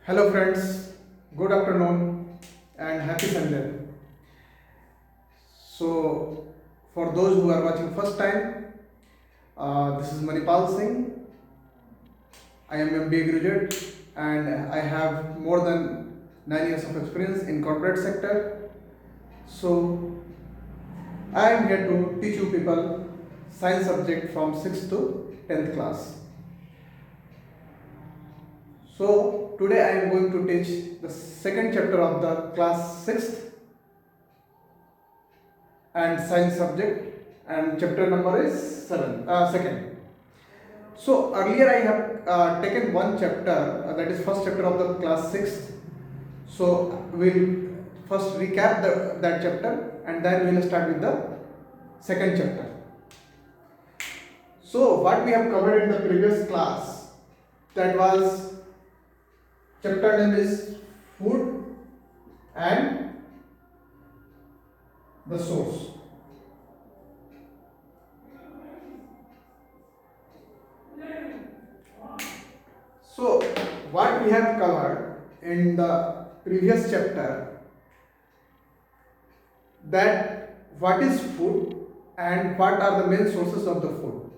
Hello friends, good afternoon and happy Sunday. So for those who are watching first time, this is Manipal Singh. I am MBA graduate and I have more than 9 years of experience in corporate sector. So I am here to teach you people science subject from 6th to 10th class. So today I am going to teach the second chapter of the class 6th and science subject, and chapter number is second. So earlier I have taken one chapter, that is first chapter of the class 6th. So we'll first recap that chapter and then we'll start with the second chapter. So what we have covered in the previous class, that was chapter name is food and the source. So what we have covered in the previous chapter, that what is food and what are the main sources of the food.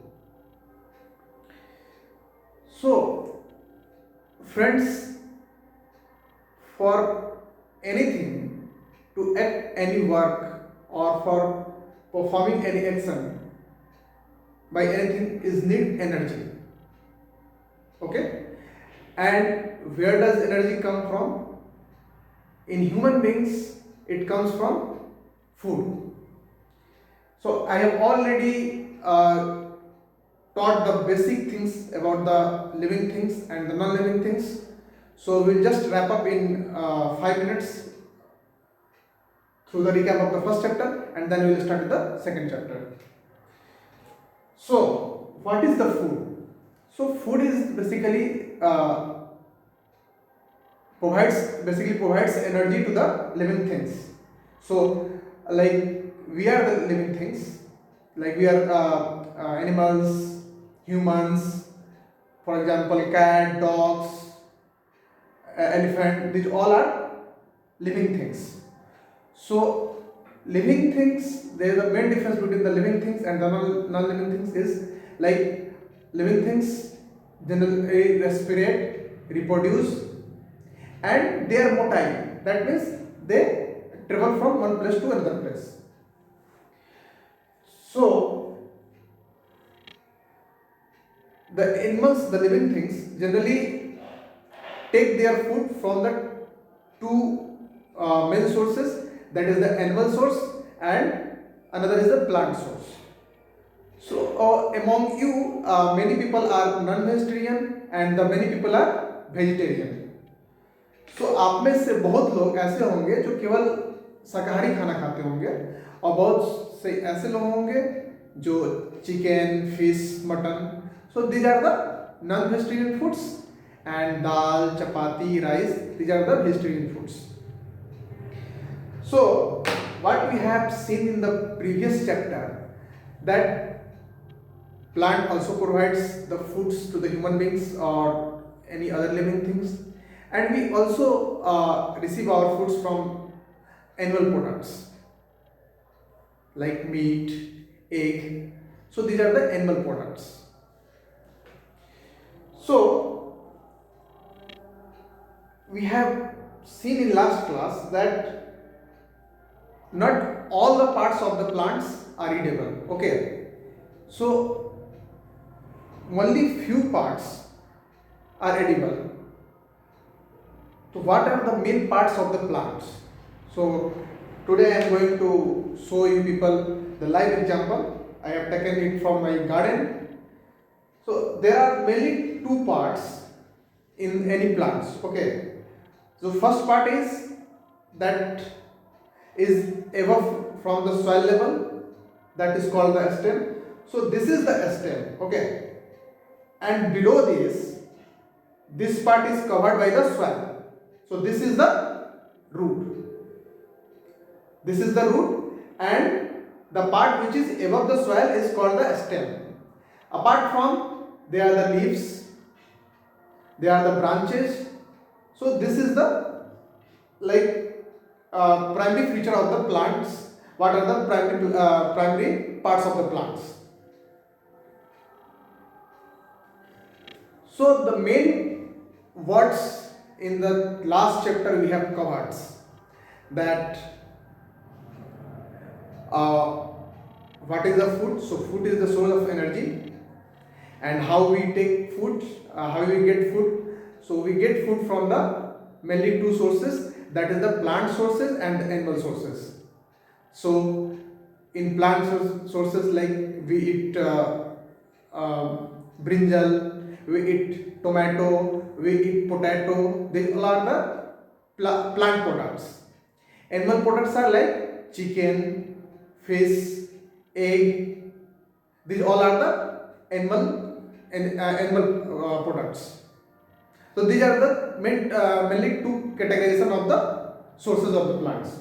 So friends, for anything to act any work or for performing any action by anything is need energy. Okay, and where does energy come from? In human beings it comes from food. So I have already taught the basic things about the living things and the non-living things. So we'll just wrap up in 5 minutes through the recap of the first chapter and then we'll start with the second chapter. So what is the food? So food is basically provides energy to the living things. So like we are the living things, like we are animals, humans, for example cat, dogs, elephant, these all are living things. So living things, there is a main difference between the living things and the non-living things is like living things generally respirate, reproduce, and they are motile. That means they travel from one place to another place. So the animals, the living things, generally take their food from the two main sources, that is the animal source and another is the plant source. So among you many people are non-vegetarian and the many people are vegetarian. So आप में से बहुत लोग ऐसे होंगे जो केवल शाकाहारी खाना खाते होंगे और बहुत से ऐसे लोग होंगे जो chicken, fish, mutton. So these are the non-vegetarian foods, and dal, chapati, rice, these are the vegetarian foods. So what we have seen in the previous chapter, that plant also provides the foods to the human beings or any other living things, and we also receive our foods from animal products like meat, egg. So these are the animal products. So we have seen in last class that not all the parts of the plants are edible. Okay, so only few parts are edible. So what are the main parts of the plants? So today I am going to show you people the live example. I have taken it from my garden. So there are mainly two parts in any plants. Okay, so first part is that is above from the soil level, that is called the stem. So this is the stem. Okay, and below this part is covered by the soil. So this is the root. This is the root, and the part which is above the soil is called the stem. Apart from, they are the leaves, they are the branches. So this is the like primary feature of the plants. What are the primary parts of the plants? So the main words in the last chapter we have covered that what is the food. So food is the source of energy, and how we take food, how we get food. So we get food from the mainly two sources, that is the plant sources and the animal sources. So in plant sources, like we eat brinjal, we eat tomato, we eat potato. These all are the plant products. Animal products are like chicken, fish, egg. These all are the animal products. So these are the mainly two categorization of the sources of the plants.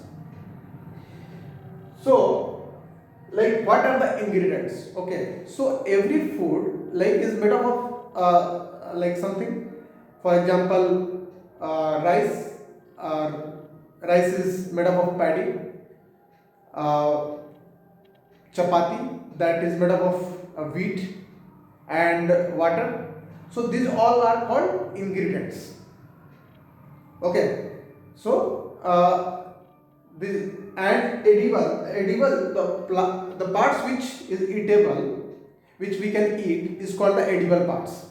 So like what are the ingredients? Okay, so every food like is made up of like something. For example, rice. Rice is made up of paddy. uh, Chapati, that is made up of wheat, and water. So these all are called ingredients. Okay, so this and edible the parts which is eatable, which we can eat, is called the edible parts.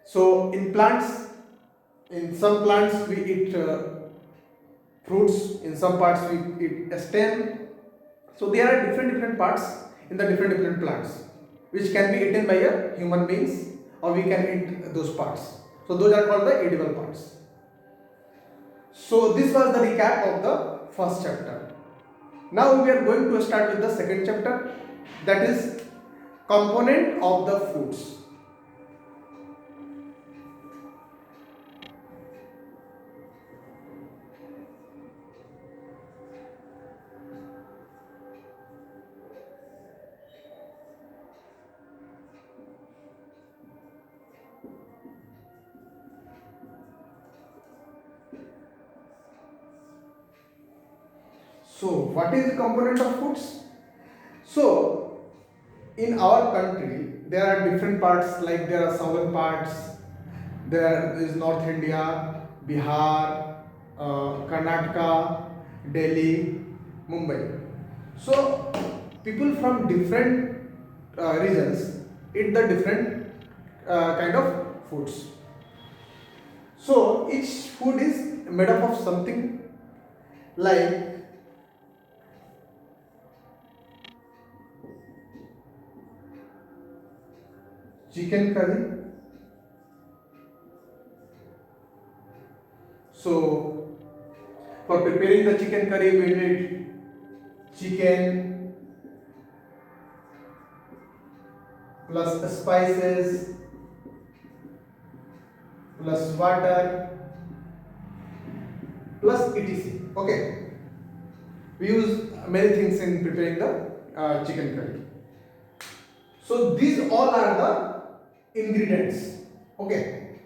So in plants, in some plants we eat fruits, in some parts we eat a stem. So there are different parts in the different plants which can be eaten by a human beings, or we can eat those parts. So those are called the edible parts. So this was the recap of the first chapter. Now we are going to start with the second chapter, that is component of the foods. So what is the component of foods? So in our country there are different parts, like there are southern parts, there is North India, Bihar, Karnataka, Delhi, Mumbai. So people from different regions eat the different kind of foods. So each food is made up of something, like chicken curry. So for preparing the chicken curry we need chicken plus spices plus water plus etc. Okay, we use many things in preparing the chicken curry. So these all are the ingredients. Okay,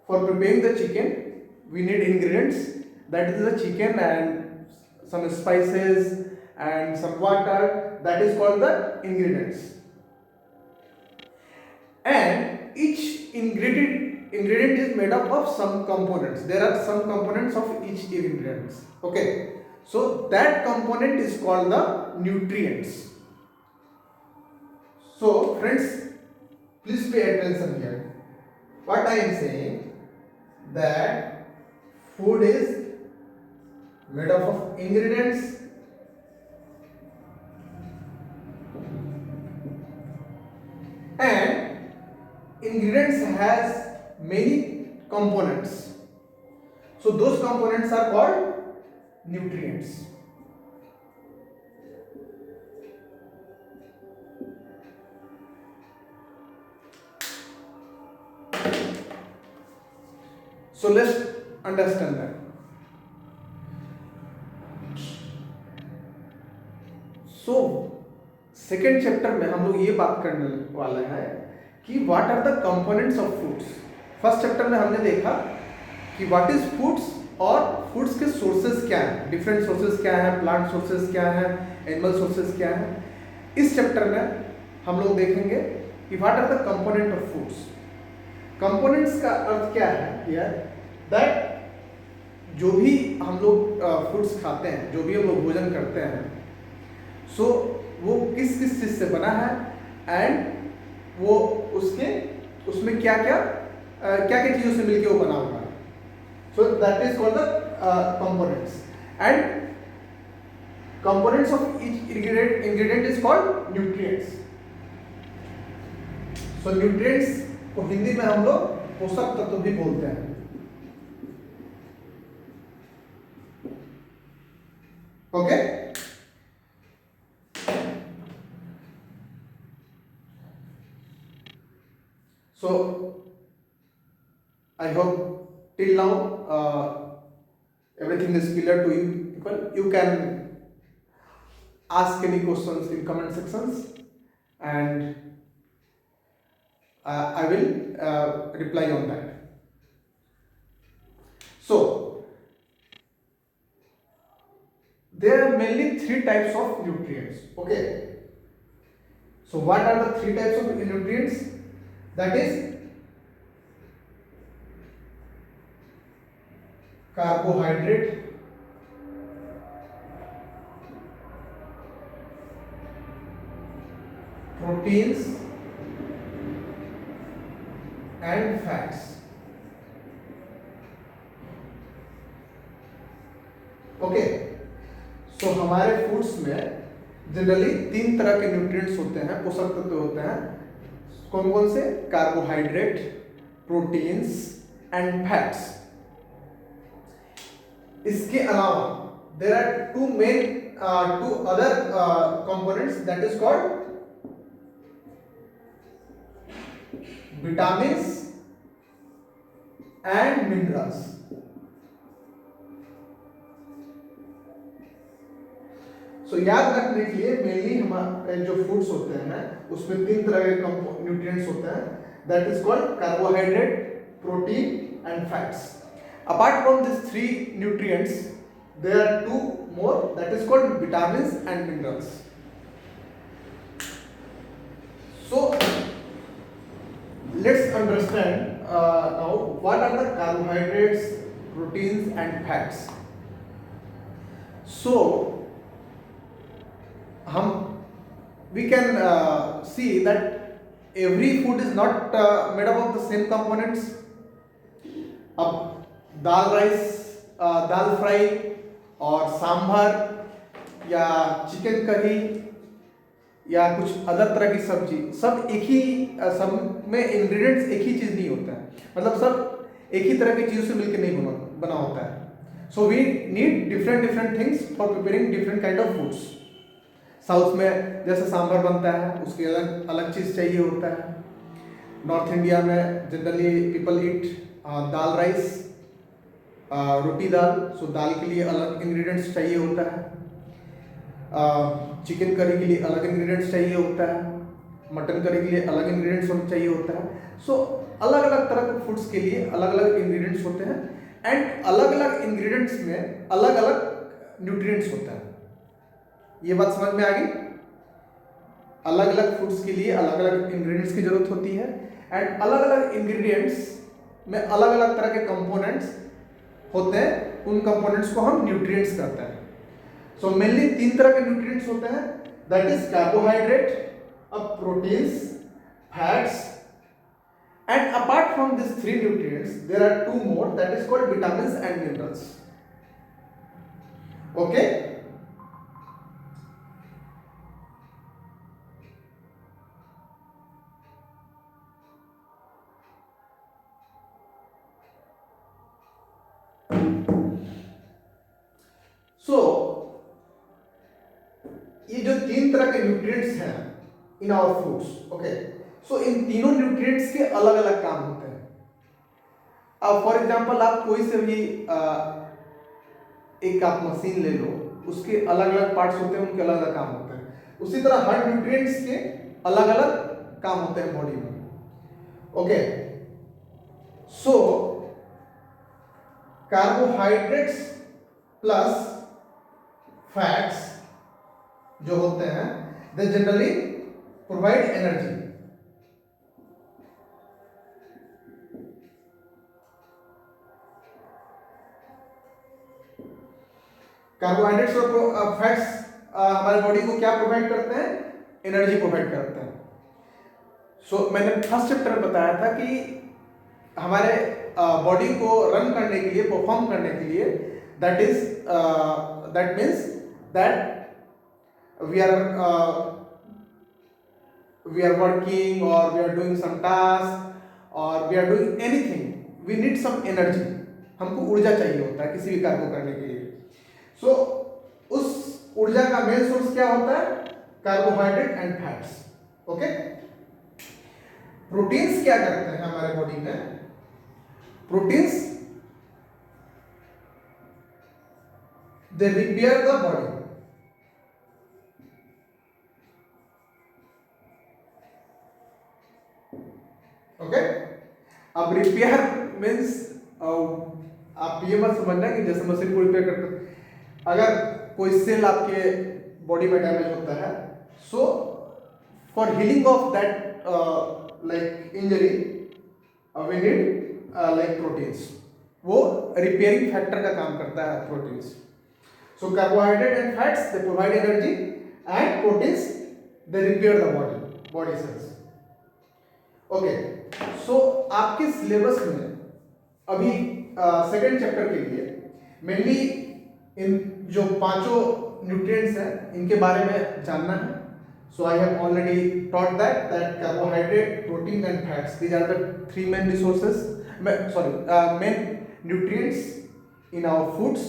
for preparing the chicken we need ingredients, that is the chicken and some spices and some water, that is called the ingredients. And each ingredient is made up of some components. There are some components of each ingredients. Okay, so that component is called the nutrients. So friends, please pay attention here. What I am saying, that food is made up of ingredients, and ingredients has many components. So those components are called nutrients. So let's understand that. So second chapter में हम लोग ये बात करने वाले हैं कि what are the components of foods. First chapter में हमने देखा कि व्हाट इज फूड्स और फूड्स के सोर्सेज क्या हैं, डिफरेंट सोर्सेज क्या हैं, प्लांट सोर्सेज क्या हैं, एनिमल सोर्सेज क्या हैं। इस चैप्टर में हम लोग देखेंगे कि what are the component of foods. Components का अर्थ क्या है हियर, दैट जो भी हम लोग फूड्स खाते हैं, जो भी हम लोग भोजन करते हैं, सो वो किस किस चीज़ से बना है एंड वो उसमें क्या क्या चीज़ों से मिलके वो बना हुआ है। So that is called the components and components of each ingredient is called nutrients. So nutrients को हिंदी में हम लोग पोषक तत्व भी बोलते हैं। Okay, so I hope till now everything is clear to you people. You can ask any questions in comment sections and I will reply on that. So there are mainly three types of nutrients. Okay, so what are the three types of nutrients? That is carbohydrate, proteins and fats. Okay, so हमारे foods में generally तीन तरह के nutrients होते हैं, पोषक तत्व होते हैं। कौन कौन से? Carbohydrate, proteins and fats. इसके अलावा there are two other components that is called vitamins and minerals. So याद रखने के लिए मेनली हमारे जो फूड्स होते हैं उसमें तीन तरह के न्यूट्रिएंट्स होते हैं, that is called carbohydrate, protein and fats. Apart from this three nutrients there are two more, that is called vitamins and minerals. So let's understand now what are the carbohydrates, proteins and fats. So we can see that every food is not made up of the same components. अब दाल rice, दाल fry और सांभर या chicken curry या कुछ other तरह की सब्जी, सब एक ही सब में इंग्रेडिएंट्स एक ही चीज़ नहीं होता है, मतलब सब एक ही तरह की चीज़ों से मिलकर नहीं बना होता है। So we need different things for preparing different kind of foods. South में जैसे सांभर बनता है उसकी अलग अलग चीज़ चाहिए होता है। नॉर्थ इंडिया में जनरली पीपल ईट दाल राइस, रोटी दाल, सो दाल के लिए अलग इंग्रेडिएंट्स चाहिए होता है। चिकन करी के लिए अलग इंग्रेडिएंट्स चाहिए होता है, मटन करी के लिए अलग इंग्रेडिएंट्स चाहिए होता है। सो अलग अलग तरह के फूड्स के लिए अलग अलग इंग्रेडिएंट्स होते हैं एंड अलग अलग इंग्रेडिएंट्स में अलग अलग न्यूट्रिएंट्स होता है। ये बात समझ में आ गई? अलग अलग फूड्स के लिए अलग अलग इंग्रेडिएंट्स की जरूरत होती है एंड अलग अलग इंग्रेडिएंट्स में अलग अलग तरह के कंपोनेंट्स होते हैं, उन कंपोनेंट्स को हम न्यूट्रिएंट्स कहते हैं। सो मेनली तीन तरह के न्यूट्रिएंट्स होते हैं, that is carbohydrate, proteins, fats and apart from this three nutrients there are two more, that is called vitamins and minerals. Okay, so ये जो तीन तरह के न्यूट्रिएंट्स हैं in our foods, okay, so इन तीनों न्यूट्रिएंट्स के अलग अलग काम होते हैं। अब फॉर एग्जांपल आप कोई से भी एक आप मशीन ले लो, उसके अलग अलग पार्ट्स होते हैं, उनके अलग अलग काम होते हैं। उसी तरह हर न्यूट्रिएंट्स के अलग अलग काम होते हैं बॉडी में। ओके, सो कार्बोहाइड्रेट्स प्लस फैट्स जो होते हैं they generally provide energy. Carbohydrates और फैट्स हमारे बॉडी को क्या प्रोवाइड करते हैं? एनर्जी प्रोवाइड करते हैं। सो मैंने फर्स्ट चैप्टर में बताया था कि हमारे बॉडी को रन करने के लिए, परफॉर्म करने के लिए, that means that we are working or we are doing some task or we are doing anything, we need some energy। हमको ऊर्जा चाहिए होता है किसी भी कार्य को करने के लिए। सो उस ऊर्जा का मेन सोर्स क्या होता है? Carbohydrate and fats. Okay, proteins क्या करते हैं हमारे बॉडी में? Proteins they repair the body. Okay, अब रिपेयर मीन्स आप ये मत समझना कि जैसे मशीन को रिपेयर करते, अगर कोई सेल आपके बॉडी में डैमेज होता है, so for healing of that like injury we need like proteins. वो रिपेयरिंग फैक्टर का काम करता है proteins. So carbohydrate and fats they provide energy and proteins they repair the body cells. Okay, so आपके syllabus में अभी second chapter के लिए मेनली इन जो पांचों न्यूट्रिएंट्स हैं इनके बारे में जानना है। So I have already taught that carbohydrate, protein and fats, these are the three main resources, main nutrients in our foods.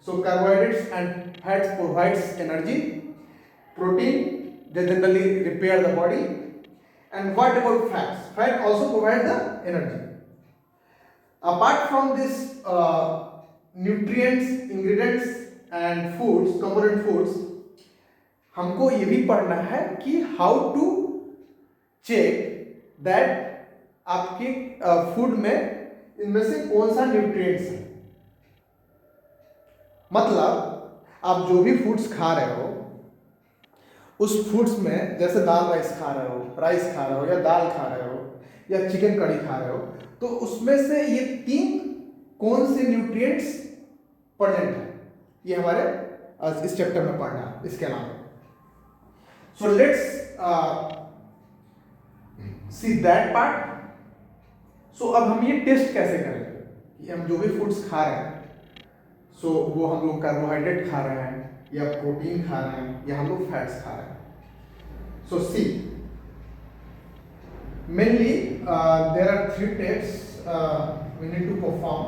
So carbohydrates and fats provides energy, protein they generally repair the body, and what about fats? Fat also provide the energy. Apart from this nutrients, ingredients and foods, component foods, हमको ये भी पढ़ना है कि how to check that आपके food में इनमें से कौन सा न्यूट्रिएंट्स है। मतलब आप जो भी फूड्स खा रहे हो उस फूड्स में, जैसे दाल राइस खा रहे हो या दाल खा रहे हो या चिकन कड़ी खा रहे हो, तो उसमें से ये तीन कौन से न्यूट्रिएंट्स प्रेजेंट है, ये हमारे इस चैप्टर में पढ़ना है इसके अलावा। So let's see that part. So अब हम ये टेस्ट कैसे करेंगे कि हम जो भी फूड्स खा रहे हैं, सो वो हम लोग कार्बोहाइड्रेट खा रहे हैं या प्रोटीन खा रहे हैं या हम लोग फैट्स खा रहे हैं। So see, mainly there are three tests we need to perform.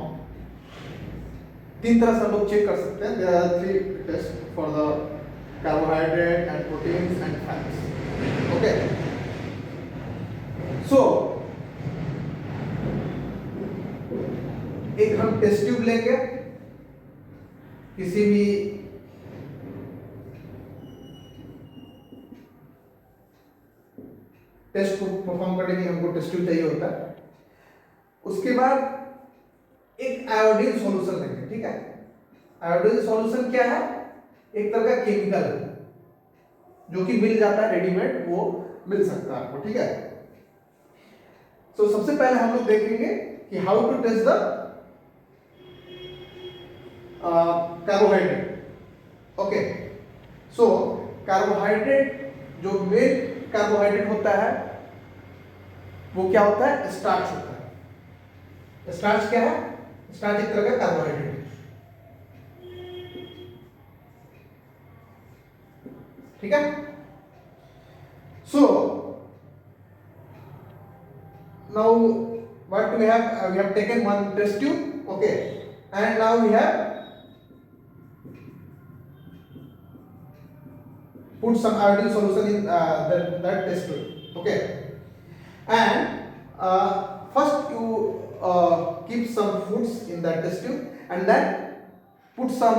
तीन तरह से हम लोग चेक कर सकते हैं। There are three test for the carbohydrate and proteins and fats. Okay, so एक हम टेस्ट ट्यूब लेंगे, किसी भी टेस्ट को परफॉर्म करने के लिए हमको टेस्ट ट्यूब चाहिए होता है। उसके बाद एक आयोडीन सॉल्यूशन लेंगे, ठीक है। आयोडीन सॉल्यूशन क्या है? एक तरह का केमिकल है जो कि मिल जाता है रेडीमेड, वो मिल सकता है आपको, ठीक है। सो सबसे पहले हम लोग देखेंगे कि how to test the carbohydrate. Okay, so carbohydrate, जो मेन कार्बोहाइड्रेट होता है वो क्या होता है? स्टार्च होता है। स्टार्च क्या है? स्टार्च एक तरह का कार्बोहाइड्रेट है, ठीक है। So now what we have taken one test tube, okay, and now we have put some iodine solution in that test tube, okay, and first you keep some foods in that test tube and then put some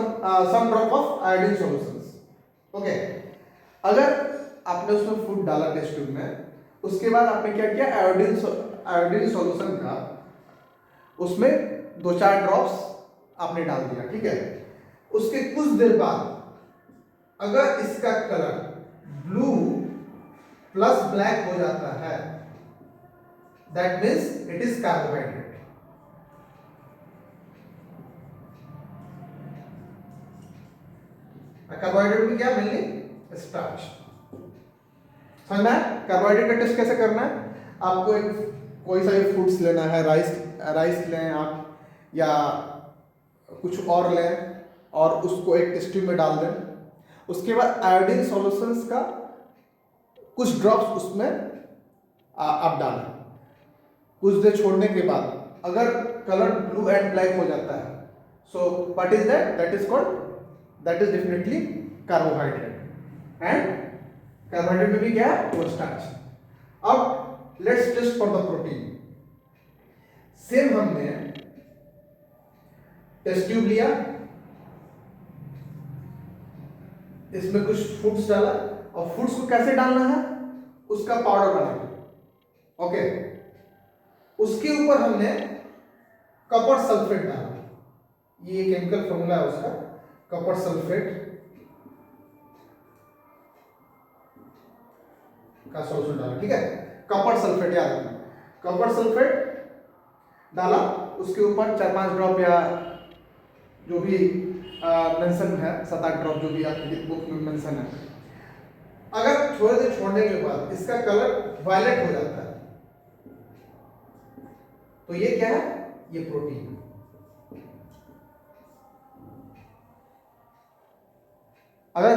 drop of iodine solutions, okay। अगर आपने उसमें food डाला test tube में, उसके बाद आपने क्या किया? आयोडीन सॉल्यूशन का उसमें 2-4 ड्रॉप्स आपने डाल दिया, ठीक है। उसके कुछ देर बाद अगर इसका कलर ब्लू प्लस ब्लैक हो जाता है, that means it is carbohydrate. Carbohydrate में क्या मेनली स्टार्च। समझना है कार्बोहाइड्रेट का टेस्ट कैसे करना है। आपको एक कोई सा भी फ्रूट्स लेना है, राइस लें आप या कुछ और लें और उसको एक टेस्ट ट्यूब में डाल दें। उसके बाद आयोडीन सॉल्यूशंस का कुछ ड्रॉप्स उसमें आप डालें। कुछ देर छोड़ने के बाद अगर कलर ब्लू एंड ब्लैक हो जाता है, so what is that, that is called, that is definitely carbohydrate. And carbohydrate में भी क्या है, वो स्टार्च। अब let's test for the protein. Same हमने टेस्ट ट्यूब लिया, इसमें कुछ फूड्स डाला और फूड्स को कैसे डालना है, उसका पाउडर बनाना, ओके। उसके ऊपर हमने कॉपर सल्फेट डाला, ये केमिकल फॉर्मूला है उसका, कॉपर सल्फेट का सॉल्यूशन डाला, ठीक है। कॉपर सल्फेट याद रखना, कॉपर सल्फेट डाला, उसके ऊपर 4-5 ड्रॉप या जो भी मेंशन है, 7-8 ड्रॉप जो भी आपकी बुक में मेंशन है। अगर थोड़ी देर छोड़ने के बाद इसका कलर वायलेट हो जाता है, तो ये क्या है, ये प्रोटीन। अगर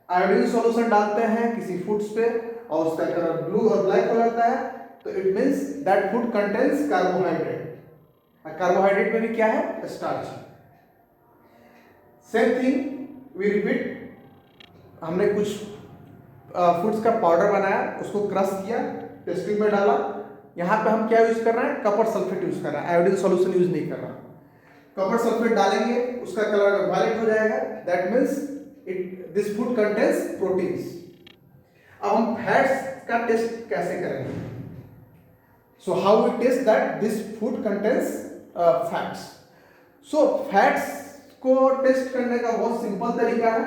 आयोडीन सॉल्यूशन डालते हैं किसी फूड्स पे और उसका कलर ब्लू और ब्लैक हो जाता है, तो it means that food contains carbohydrate. Carbohydrate में भी क्या है, starch. Same thing we repeat. हमने कुछ फूड्स का पाउडर बनाया, उसको क्रश किया, टेस्ट ट्यूब में डाला। यहाँ पे हम क्या यूज कर रहे हैं, कॉपर सल्फेट यूज कर रहे हैं, आयोडीन सॉल्यूशन यूज नहीं कर रहा। कॉपर सल्फेट डालेंगे, उसका कलर वायलेट हो जाएगा, that means this food contains proteins. अब हम फैट्स का टेस्ट कैसे करेंगे, so how we test that this food contains fats. So fats को टेस्ट करने का बहुत सिंपल तरीका है।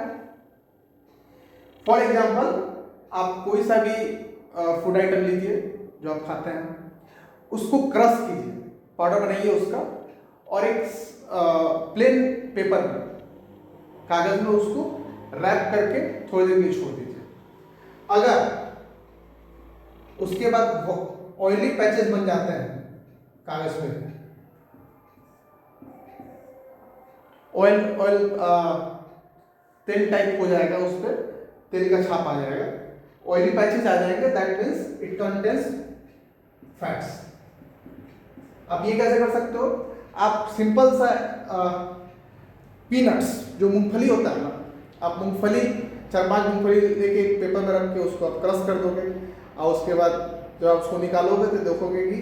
फॉर एग्जाम्पल, आप कोई सा भी फूड आइटम लीजिए जो आप खाते हैं, उसको क्रश कीजिए, पाउडर बनाइए उसका, और एक प्लेन पेपर में, कागज में उसको रैप करके थोड़ी देर के लिए छोड़ दीजिए। अगर उसके बाद ऑयली पैचेस बन जाते हैं कागज में, ऑयल तेल टाइप हो जाएगा, उस पर तेल का छाप आ जाएगा, ऑयली पैचेस आ जाएंगे, that means it contains fats. आप ये कैसे कर सकते हो, आप सिंपल सा पीनट्स जो मूंगफली होता है ना, आप मूंगफली 4-5 मूंगफली लेके एक पेपर में रख के उसको आप क्रश कर दोगे, और उसके बाद जब आप उसको निकालोगे तो देखोगे कि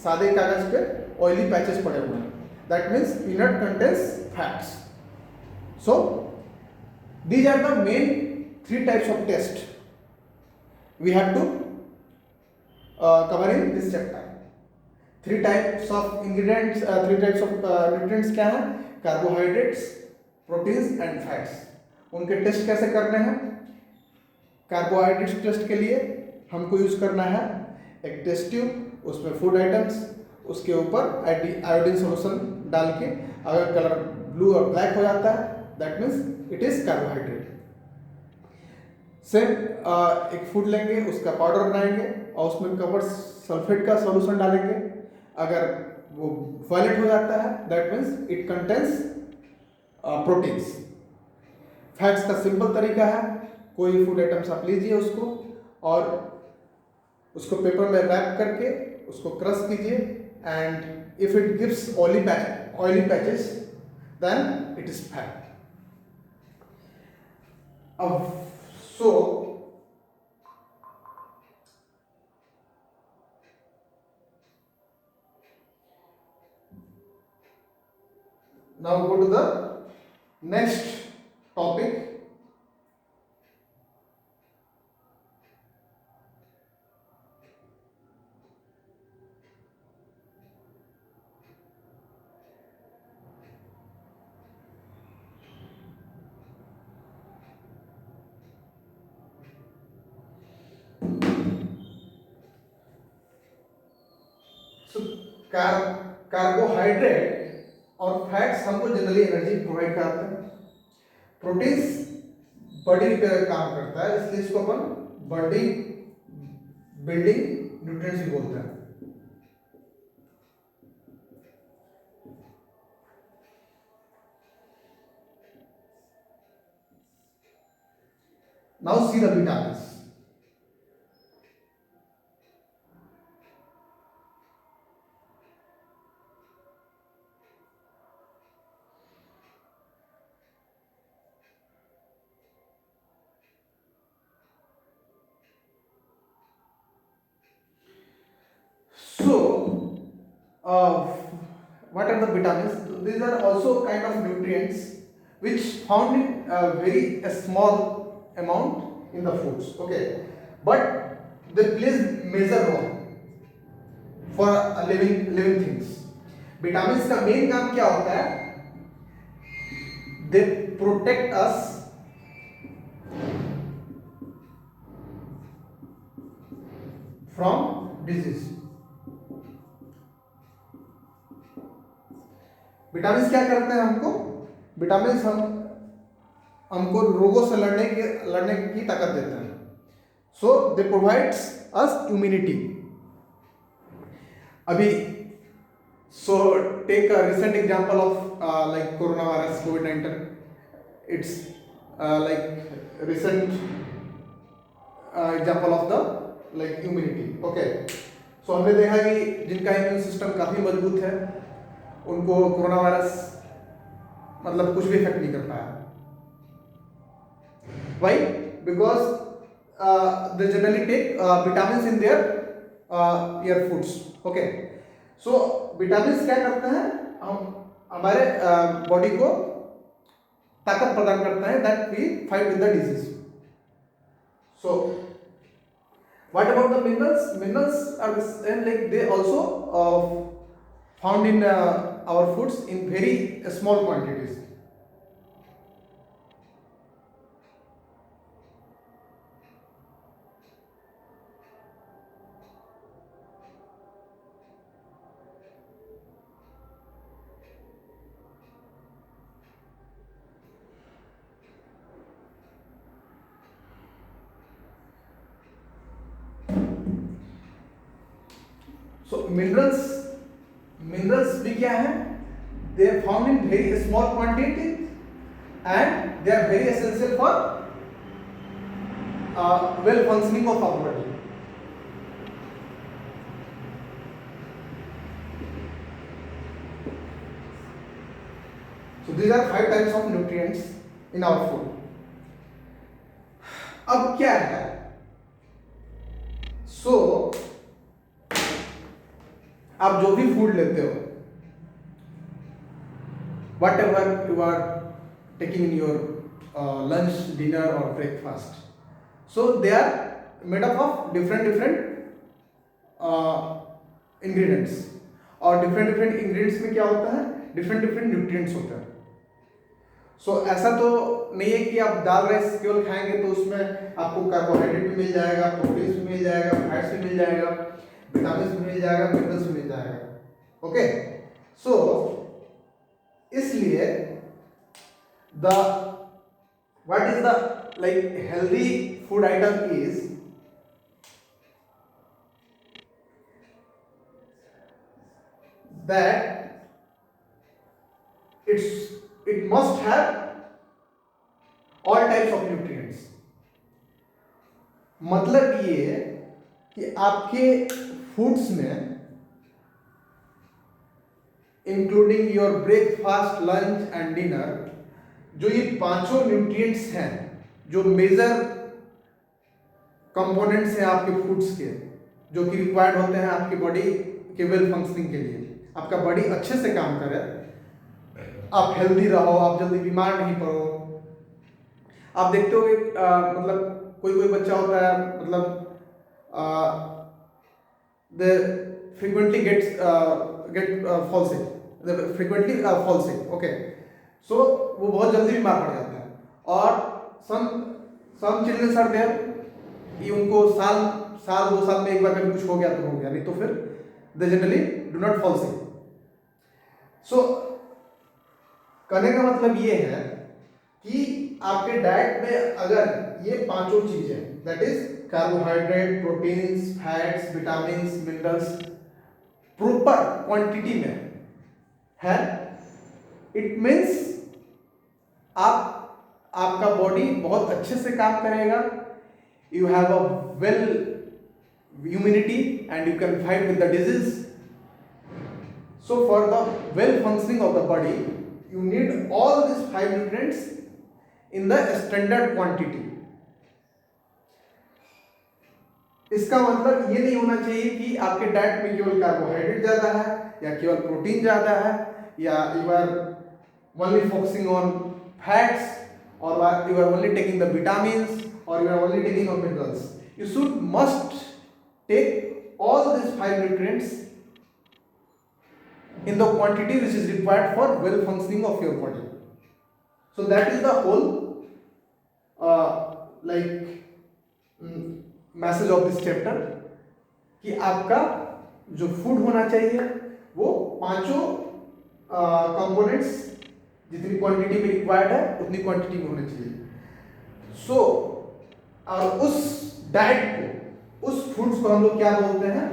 सादे कागज पे ऑयली पैचेस पड़े हुए हैं, that means peanut contains fats. So these are the main 3 types of test we have to cover in this chapter. 3 types of ingredients, 3 types of nutrients क्या है, carbohydrates, proteins and fats। उनके test कैसे करने हैं। Carbohydrates test के लिए हमको use करना है एक टेस्ट ट्यूब, उसमें फूड आइटम्स, उसके ऊपर आयोडीन सॉल्यूशन डाल के, अगर कलर ब्लू और ब्लैक हो जाता है, that means it is carbohydrate. Same एक फूड लेंगे, उसका पाउडर बनाएंगे और उसमें कॉपर सल्फेट का सॉल्यूशन डालेंगे, अगर वो वायलेट हो जाता है, that means it contains proteins. Fats का सिंपल तरीका है, कोई फूड आइटम्स आप लीजिए उसको और उसको पेपर में रैप करके उसको क्रश कीजिए, and if it gives oily patches then it is fat. So now go to the next topic, carbohydrate और फैट्स हमको जनरली एनर्जी प्रोवाइड कराते हैं। प्रोटीन्स बॉडी रिपेयर का काम करता है, इसलिए इसको अपन बॉडी बिल्डिंग न्यूट्रिएंट्स भी बोलते हैं। Now see the vitamins. So, what are the vitamins? These are also kind of nutrients which found in a small amount in the foods. Okay, but they plays major role for living things. Vitamins का main काम क्या होता है? They protect us from disease. Vitamins क्या करते हैं हमको? Vitamins हमको रोगों से लड़ने की ताकत देते हैं। So they provides us immunity. अभी so take a recent example of like corona virus कोविड-19, it's like recent example of the like immunity. Okay, so हमने देखा कि जिनका इम्यून सिस्टम काफी मजबूत है उनको कोरोना वायरस मतलब कुछ भी इफेक्ट नहीं कर पाया। Why? Because they generally take vitamins in their foods. Okay, so vitamins क्या करते हैं? हमारे बॉडी को ताकत प्रदान करते हैं, that we fight with the disease. So what about the minerals? Minerals are the same, like they also found in our foods in very small quantities. So minerals भी क्या है? They are found in very small quantity and they are very essential for well functioning of our body. So these are 5 types of nutrients in our food. अब क्या है? So आप जो भी food लेते हो, whatever you are taking in your lunch, dinner or breakfast, so they are made up of different ingredients, और different ingredients में क्या होता है? different nutrients होते हैं। So ऐसा तो नहीं है कि आप दाल राइस केवल खाएंगे तो उसमें आपको कार्बोहाइड्रेट भी मिल जाएगा, प्रोटीन्स भी मिल जाएगा, फैट्स भी मिल जाएगा, विटामिन्स भी मिल जाएगा, मिनरल्स भी मिल जाएगा। ओके, सो इसलिए the what is the like healthy food item is that it must have all types of nutrients। मतलब ये कि आपके फूड्स में including your breakfast, lunch and dinner, जो ये पांचों न्यूट्रिएंट्स हैं, जो मेजर कंपोनेंट्स हैं आपके फूड्स के, जो कि रिक्वायर्ड होते हैं आपकी बॉडी के वेल फंक्शनिंग के लिए, आपका बॉडी अच्छे से काम करे, आप हेल्दी रहो, आप जल्दी बीमार नहीं पड़ो। आप देखते हो मतलब कोई बच्चा होता है, मतलब they frequently get fall sick, they frequently fall sick। okay, so वो बहुत जल्दी बीमार पड़ जाता है। और some children are there कि उनको साल 2 साल में एक बार कभी कुछ हो गया तो हो गया, नहीं तो फिर they generally do not fall sick. So कहने का मतलब ये है कि आपके डाइट में अगर ये पांचों चीजें, that is carbohydrate, proteins, fats, vitamins, minerals proper quantity में है, इट मीन्स आपका बॉडी बहुत अच्छे से काम करेगा, you have a well immunity and you can fight with the disease. So for the well functioning of the body, you need all these 5 nutrients in the standard quantity. इसका मतलब ये नहीं होना चाहिए कि आपके डाइट में केवल कार्बोहाइड्रेट ज्यादा है या केवल प्रोटीन ज्यादा है या you are only focusing on fats or you are only taking the vitamins or you are only taking on minerals. You should must take all these 5 nutrients in the quantity which is required for well functioning of your body. So that is the whole message of this chapter कि आपका जो food होना चाहिए वो पांचों components जितनी quantity में required है उतनी क्वांटिटी में होनी चाहिए। सो और उस डाइट को, उस फूड्स को हम लोग क्या बोलते हैं?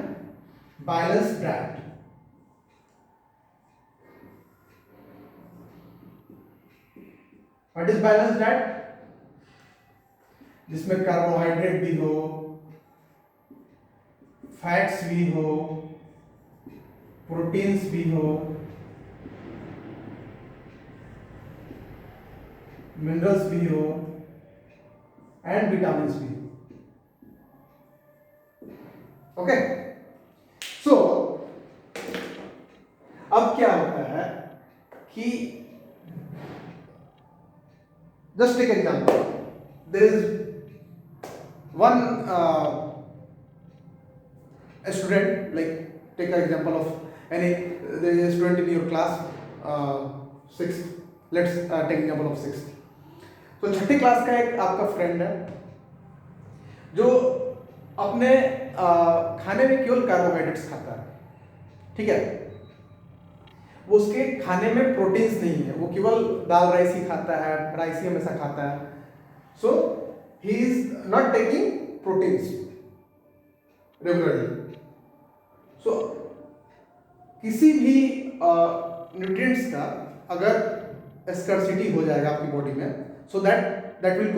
Balance diet. What is balance diet? जिसमें कार्बोहाइड्रेट भी हो, फैट्स भी हो, प्रोटीन्स भी हो, मिनरल्स भी हो एंड विटामिन्स भी हो। ओके, सो अब क्या होता है कि just take example, there is one student, like take example of any, there is a student in your class 6th, let's take example of 6th। तो छठी क्लास का एक आपका फ्रेंड है जो अपने खाने में केवल कार्बोहाइड्रेट्स खाता है, ठीक है? वो उसके खाने में प्रोटीन्स नहीं है, वो केवल दाल राइस ही खाता है, राइस ही हमेशा खाता है। So he is not taking proteins regularly. So किसी भी न्यूट्रिएंट्स का अगर स्कर्सिटी हो जाएगा आपकी बॉडी में, so that will